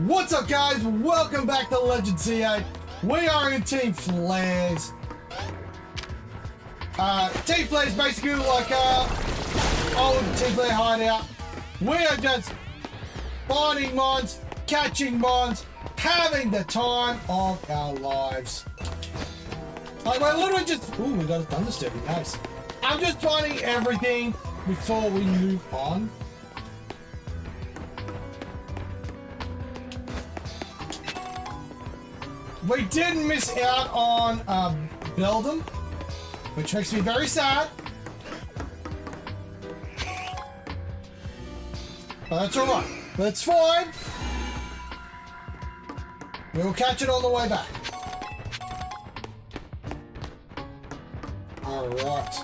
What's up, guys? Welcome back to Legend CA. We are in Team Flares. Team Flares basically like old Team Flare hideout. We are just finding mines, catching mines, having the time of our lives. Like we're literally just ooh, we got a thunderstorm. Nice. I'm just finding everything before we move on. We did miss out on Beldum, which makes me very sad. But that's alright. That's fine. We will catch it on the way back. Alright.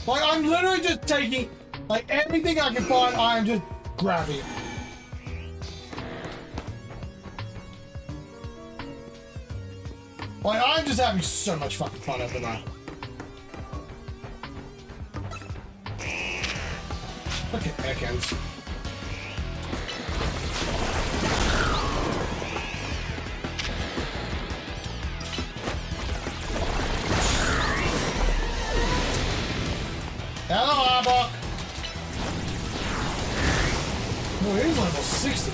Like, I'm literally just taking, like, everything I can find, I am just grabbing it. Like, I'm just having so much fucking fun at the moment. Look at echoes. Hello, Arbok. Oh, he's level 60.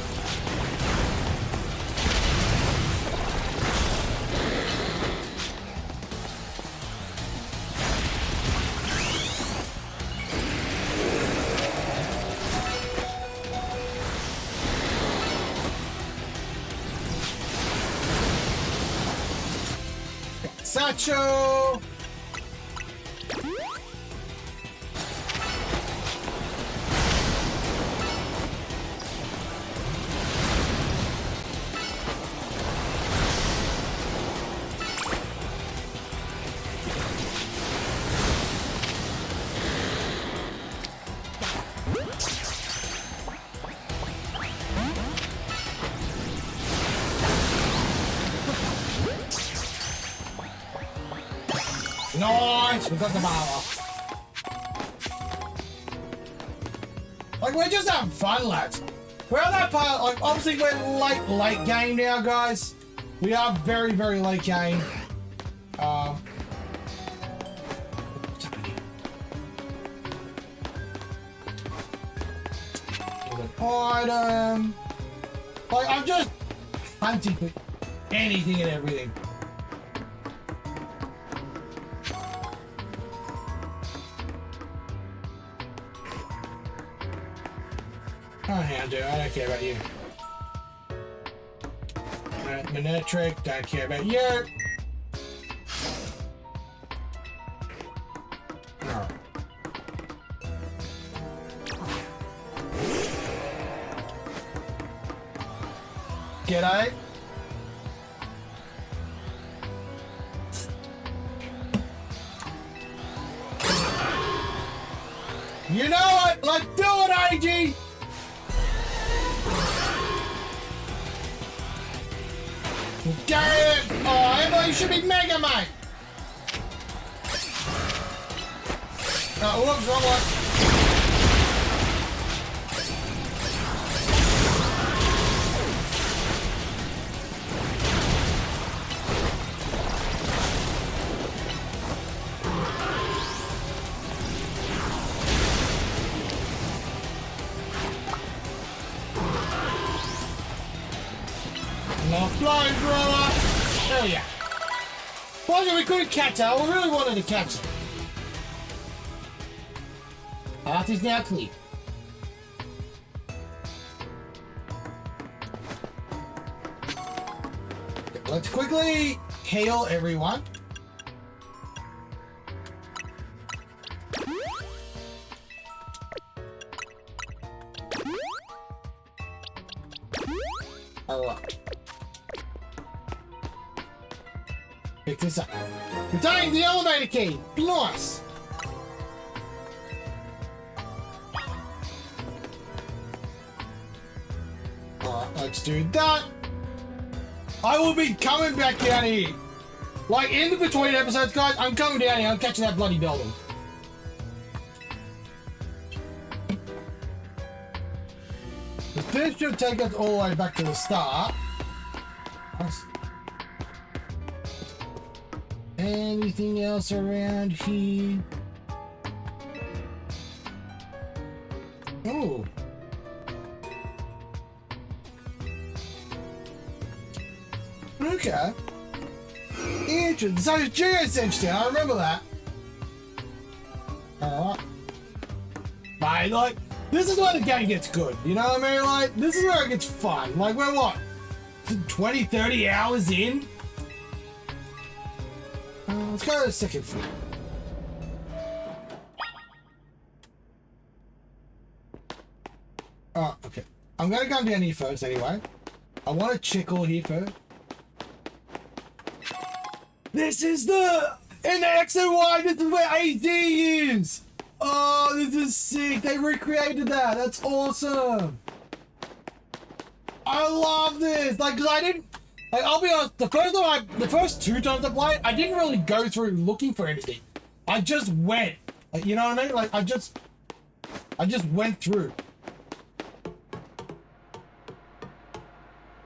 Sacho! Nice! We got the power. Like, we're just having fun, lads. We're at that part, like, obviously we're late game now, guys. We are very, very late game. What's happening? There's an item. Like, I'm just hunting for anything and everything. Oh, Houndour, I don't care about you. Manetric, don't care about you. Alright. G'day. You know what? Let's do it, AG! Get it! Oh, Emma, you should be Mega Man! Oh, whoops, wrong one. No flamethrower! Hell yeah. Why did we couldn't catch her? We really wanted to catch her. Path is now clear. Let's quickly heal everyone. Alright. Pick this up. Retain the elevator key! Nice! Alright, let's do that. I will be coming back down here. Like, in between episodes, guys, I'm coming down here. I'm catching that bloody building. This should take us all the way back to the start. Nice. Anything else around here? Oh. Okay. Interesting. So it's Geosense Town, I remember that. Alright. Mate, like, this is where the game gets good, you know what I mean? Like, this is where it gets fun. Like, we're what? 20, 30 hours in? Let's go to the second floor. Oh, okay. I'm gonna come down here first anyway. I want to check all here first. This is in the X and Y, this is where AD is! Oh, this is sick. They recreated that. That's awesome. I love this. Like, cause I didn't, like, I'll be honest, the first two times I played, I didn't really go through looking for anything. I just went. Like, you know what I mean? Like, I just went through.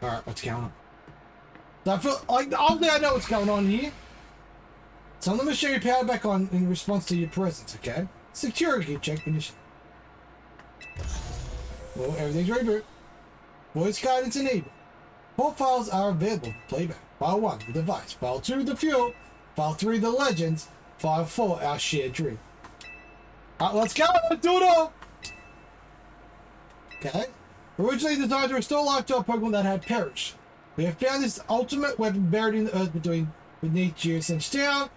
Alright, what's going on? So I feel like, obviously I know what's going on here. Some of the machinery powered back on in response to your presence, okay? Security check initiated. Well, everything's reboot. Voice guidance enabled. All files are available for playback. File 1, the device. File 2, the fuel. File 3, the legends. File 4, our shared dream. Alright, let's go! Let's do it all! Okay. Originally designed to restore life to a Pokemon that had perished. We have found this ultimate weapon buried in the earth beneath Geosense Town.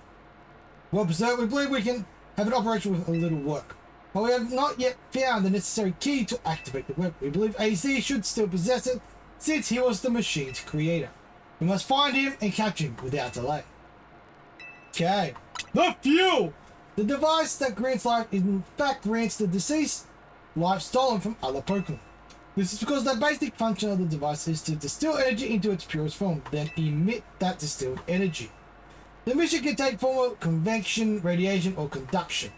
Well preserved, we believe we can have an operation with a little work. But we have not yet found the necessary key to activate the weapon. We believe AZ should still possess it, since he was the machine's creator. We must find him and capture him without delay. Okay. The fuel! The device that grants life in fact grants the deceased life stolen from other Pokemon. This is because the basic function of the device is to distill energy into its purest form, then emit that distilled energy. The mission can take form of convection, radiation, or conduction.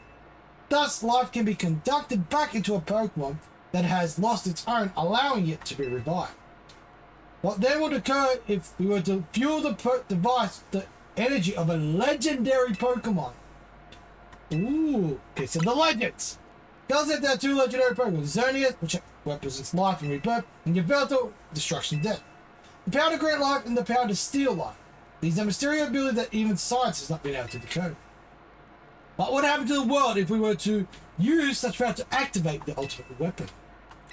Thus, life can be conducted back into a Pokemon that has lost its own, allowing it to be revived. What then would occur if we were to fuel the device with the energy of a legendary Pokemon? Ooh, okay, so the legends. Does it there are two legendary Pokemon, Xerneas, which represents life and rebirth, and Yveltal, destruction and death. The power to grant life and the power to steal life. These are mysterious abilities that even science has not been able to decode. But what happened to the world if we were to use such power to activate the ultimate weapon?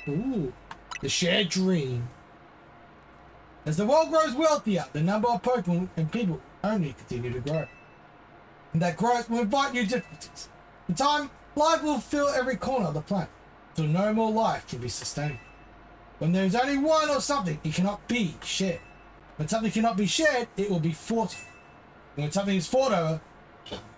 Ooh, the shared dream. As the world grows wealthier, the number of Pokemon and people only continue to grow. And that growth will invite new difficulties. In time, life will fill every corner of the planet, till no more life can be sustained. When there is only one or something, it cannot be shared. When something cannot be shared, it will be fought over. When something is fought over,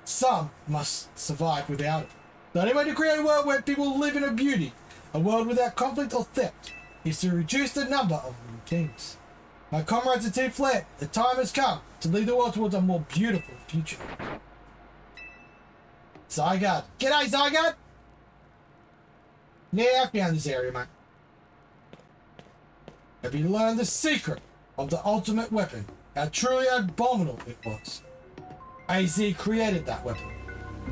some must survive without it. The only way to create a world where people live in a beauty, a world without conflict or theft, is to reduce the number of routines. My comrades at Team Flare, the time has come to lead the world towards a more beautiful future. Zygarde. G'day, Zygarde! Yeah, I found this area, mate. Have you learned the secret of the ultimate weapon? How truly abominable it was. AZ created that weapon.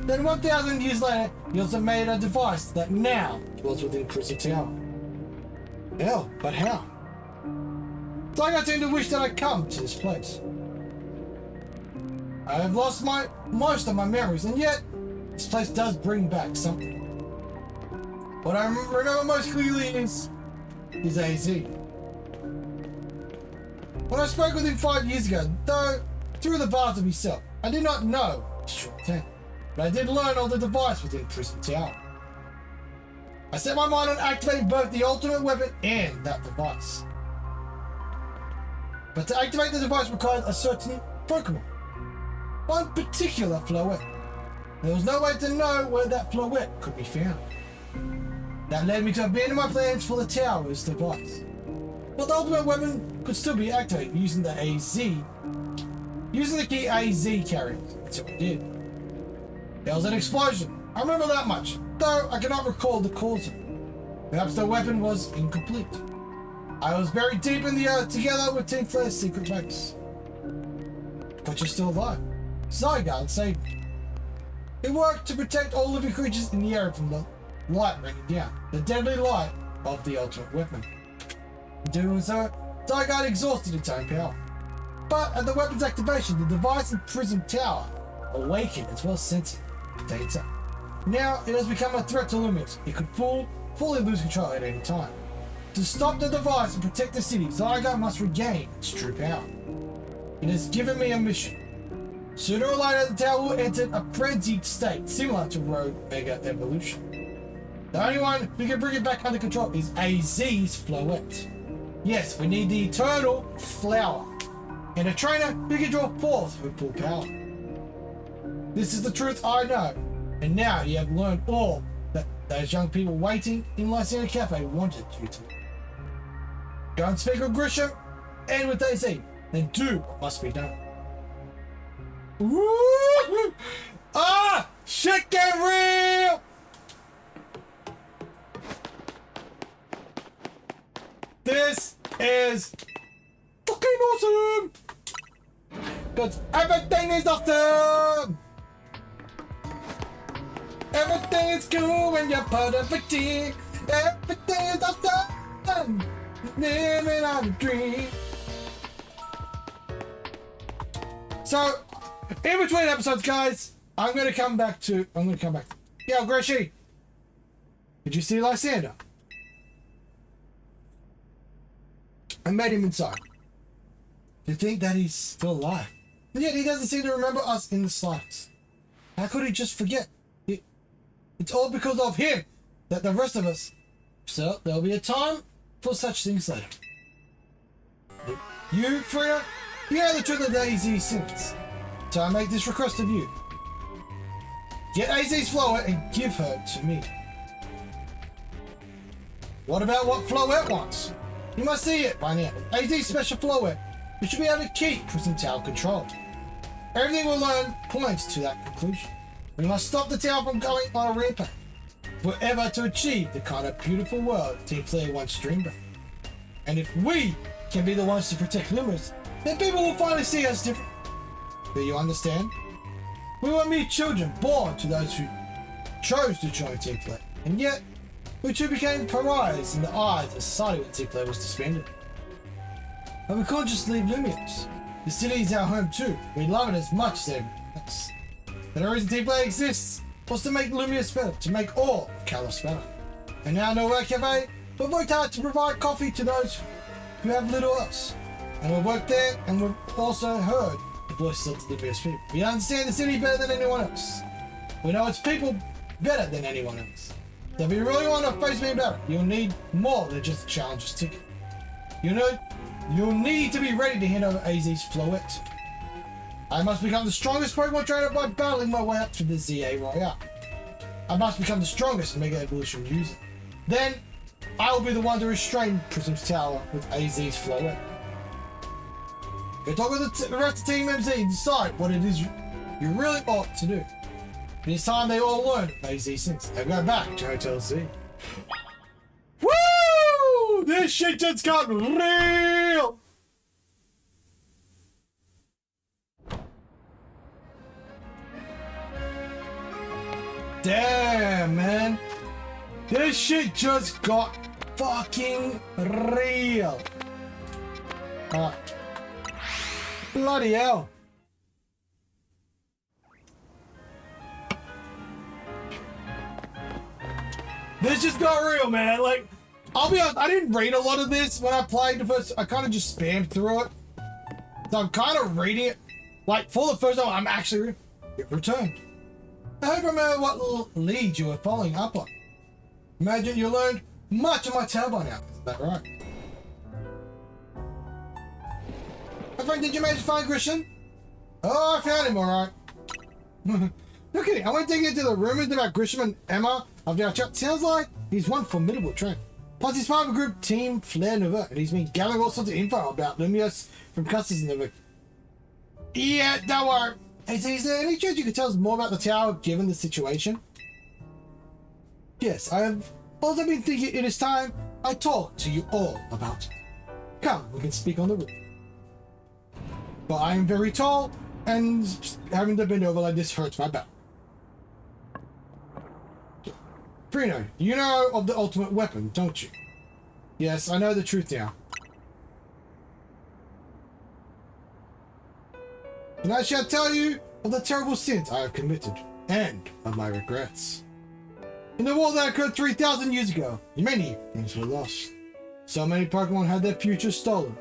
Then 1,000 years later, he also made a device that now dwells within Prism Tower. Hell, but how? Zygarde seemed to wish that I come to this place. I have lost most of my memories, and yet this place does bring back something. What I remember most clearly is AZ. When I spoke with him 5 years ago, though through the bars of himself, I did not know his intent, but I did learn of the device within Prism Tower. I set my mind on activating both the ultimate weapon and that device. But to activate the device required a certain Pokemon. One particular Floette. There was no way to know where that Floette could be found. That led me to abandon my plans for the tower's device. But the ultimate weapon could still be activated using the key AZ carried. That's what I did. There was an explosion. I remember that much, though I cannot recall the cause of it. Perhaps the weapon was incomplete. I was buried deep in the earth together with Team Flare's secret base. But you're still alive. Zygarde saved me. It worked to protect all living creatures in the area from the light raining down, the deadly light of the ultimate weapon. In doing so, Zygarde exhausted its own power. But at the weapon's activation, the device in Prism Tower awakened as well as sensing data. Now it has become a threat to Lumiose. It could fully lose control at any time. To stop the device and protect the city, Zygarde must regain its true power. It has given me a mission. Sooner or later, the tower will enter a frenzied state, similar to Rogue Mega Evolution. The only one who can bring it back under control is AZ's Floette. Yes, we need the Eternal Flower, and a trainer who can draw forth her full power. This is the truth I know, and now you have learned all that those young people waiting in Lysander Cafe wanted you to. Go and speak with Grisham and with AZ, then do what must be done. Woo! Ah! Shit get real! This is fucking awesome! Because everything is awesome! Everything is cool when you're part of a team. Everything is awesome! Living on a dream. So, in between episodes, guys, I'm gonna come back to. Yo, Grishy, did you see Lysander? I met him inside. Do you think that he's still alive? And yet he doesn't seem to remember us in the slightest. How could he just forget? It's all because of him that the rest of us. So there'll be a time for such things later. You, Freya, you know the truth of AZ's sins. So I make this request of you. Get AZ's Floette and give her to me. What about what Floette wants? You must see it by now. AZ's special Floette, we should be able to keep Prism Tower controlled. Everything we'll learn points to that conclusion. We must stop the tower from going on a rampage, forever to achieve the kind of beautiful world Team Flare once dreamed of. And if we can be the ones to protect Lumiose, then people will finally see us different. Do you understand? We were mere children born to those who chose to join Team Flare, and yet we too became pariahs in the eyes of society when Team Flare was disbanded. But we can't just leave Lumiose. The city is our home too. We love it as much as everyone else. The reason Team Flare exists was to make Lumiose better, to make all of Kalos better. And now in our cafe, we've worked hard to provide coffee to those who have little else. And we've worked there, and we've also heard the voices of the Lumiose people. We understand the city better than anyone else. We know its people better than anyone else. So if you really want to face me better, you'll need more than just a challenger's ticket. You'll need to be ready to hand over AZ's Floette. I must become the strongest Pokemon trainer by battling my way up to the ZA Royale. I must become the strongest Mega Evolution user. Then, I will be the one to restrain Prism's Tower with AZ's Floette. Go talk with the rest of Team MZ and decide what it is you really ought to do. And it's time they all learn of AZ since. Now go back to Hotel Z. Woo! This shit just got real! Damn, man. This shit just got fucking real. Alright. Bloody hell. This just got real, man. Like, I'll be honest, I didn't read a lot of this when I played the first. I kind of just spammed through it. So I'm kind of reading it. Like, for the first time, I'm actually returned. I hope I remember what lead you were following up on. Imagine you learned much of my tale by now. Is that right? My friend, did you manage to find Grisham? Oh, I found him, alright. No kidding, I went digging into the rumors about Grisham and Emma of our chat. Sounds like he's one formidable trainer. Plus, he's part of a group, Team Flare Nouveau, and he's been gathering all sorts of info about Lumiose from customers in the. Yeah, don't worry. Hey, so is there any chance you could tell us more about the tower given the situation? Yes, I have Also, I've been thinking it is time I talk to you all about it. Come, we can speak on the roof. But I am very tall, and having to bend over like this hurts my back. Prino, you know of the ultimate weapon, don't you? Yes, I know the truth now. And I shall tell you of the terrible sins I have committed, and of my regrets. In the war that occurred 3,000 years ago, many things were lost. So many Pokemon had their futures stolen.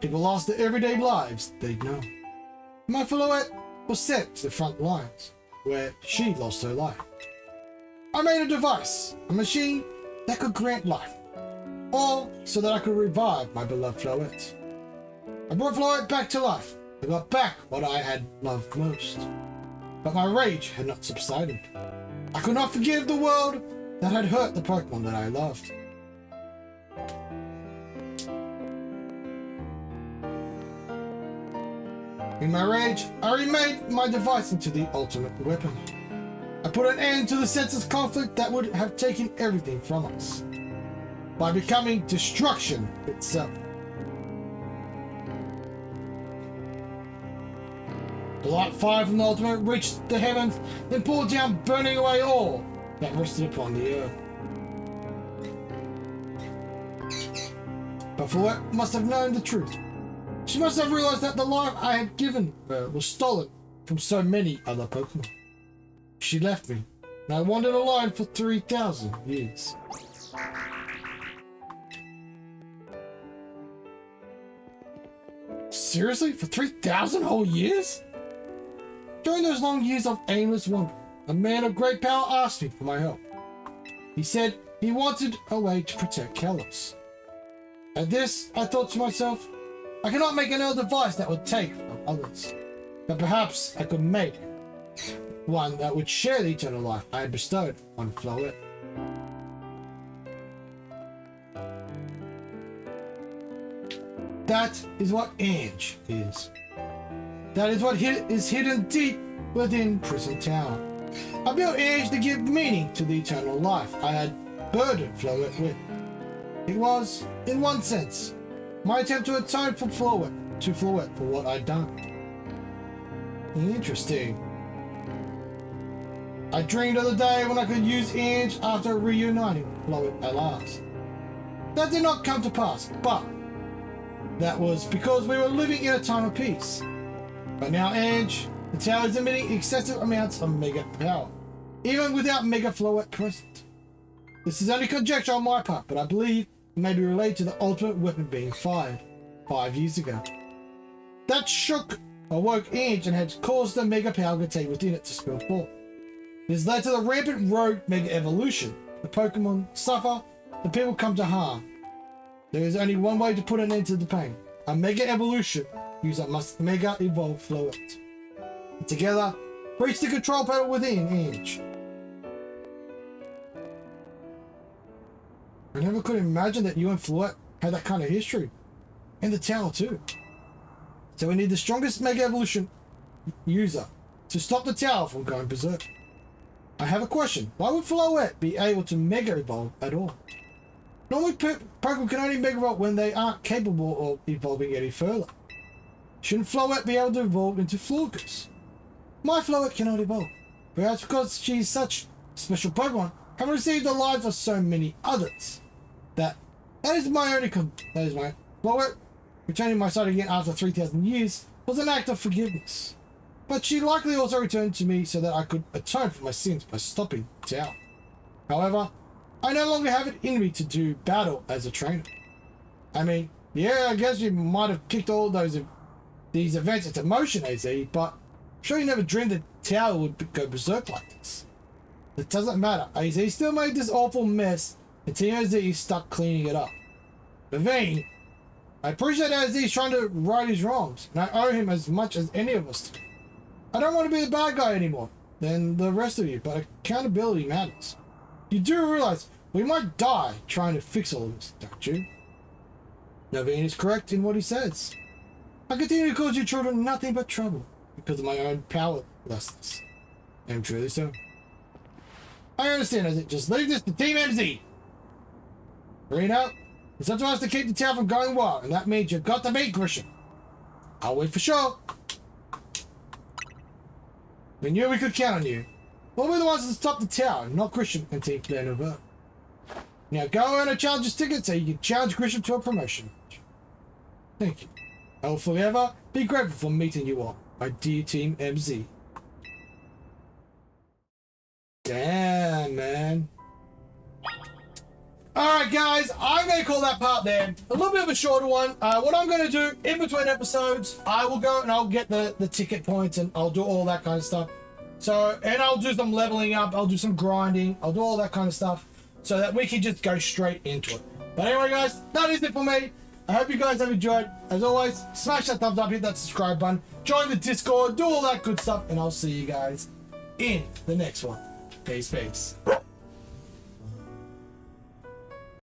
People lost their everyday lives they'd known. My Floette was sent to the front lines, where she lost her life. I made a device, a machine that could grant life, all so that I could revive my beloved Floette. I brought Floette back to life. I got back what I had loved most. But my rage had not subsided. I could not forgive the world that had hurt the Pokemon that I loved. In my rage, I remade my device into the ultimate weapon. I put an end to the senseless conflict that would have taken everything from us, by becoming destruction itself. The light fire from the ultimate reached the heavens, then poured down, burning away all that rested upon the earth. But Floette must have known the truth. She must have realized that the life I had given her was stolen from so many other Pokemon. She left me, and I wandered alone for 3,000 years. Seriously? For 3,000 whole years? During those long years of aimless wandering, a man of great power asked me for my help. He said he wanted a way to protect Kalos. At this, I thought to myself, I cannot make another device that would take from others, but perhaps I could make one that would share the eternal life I had bestowed on Floette. That is what Ange is. That is what is hidden deep within Prism Tower. I built Ange to give meaning to the eternal life I had burdened Floette with. It was, in one sense, my attempt to atone for Floette for what I'd done. Interesting. I dreamed of the day when I could use Ange after reuniting Floette at last. That did not come to pass, but that was because we were living in a time of peace. But now Ange, the tower is emitting excessive amounts of Mega power, even without Mega Floette present. This is only conjecture on my part, but I believe it may be related to the ultimate weapon being fired 5 years ago. That awoke Ange and had caused the Mega power contained within it to spill forth. It has led to the rampant rogue Mega evolution. The Pokemon suffer, the people come to harm. There is only one way to put an end to the pain. A Mega evolution user must Mega evolve Floette. Together, reach the control panel within Ange. I never could imagine that you and Floette had that kind of history. And the tower too. So we need the strongest Mega evolution user to stop the tower from going berserk. I have a question. Why would Floette be able to Mega evolve at all? Normally Pokemon can only Mega evolve when they aren't capable of evolving any further. Shouldn't Floette be able to evolve into Florges? My Floette cannot evolve. Perhaps because she's such a special Pokemon, having received the lives of so many others. That is my only Floette returning my sight again after 3,000 years was an act of forgiveness. But she likely also returned to me so that I could atone for my sins by stopping the tower. However, I no longer have it in me to do battle as a trainer. I mean, yeah, I guess you might have kicked all these events into motion, AZ, but I'm sure you never dreamed the tower would go berserk like this. It doesn't matter. AZ still made this awful mess, and Team AZ is stuck cleaning it up. Naveen, I appreciate AZ is trying to right his wrongs, and I owe him as much as any of us do. I don't want to be the bad guy anymore than the rest of you, but accountability matters. You do realize we might die trying to fix all of this, don't you? Naveen is correct in what he says. I continue to cause you children nothing but trouble because of my own powerlessness. I am truly so. I understand, as it just leave this to Team MZ. Reno, it's up to us to keep the town from going wild, and that means you've got to beat Grisham. I'll wait for sure. We knew we could count on you. Well, we're the ones that stopped the town, not Grisham and Team Glenova. Now go earn a challenger's ticket so you can challenge Grisham to a promotion. Thank you. I will forever be grateful for meeting you all, my dear Team MZ. Damn, man. Alright guys, I'm going to call that part there. A little bit of a shorter one. What I'm going to do, in between episodes, I will go and I'll get the ticket points and I'll do all that kind of stuff. So, and I'll do some leveling up, I'll do some grinding, I'll do all that kind of stuff so that we can just go straight into it. But anyway guys, that is it for me. I hope you guys have enjoyed. As always, smash that thumbs up, hit that subscribe button, join the Discord, do all that good stuff, and I'll see you guys in the next one. Peace, peace.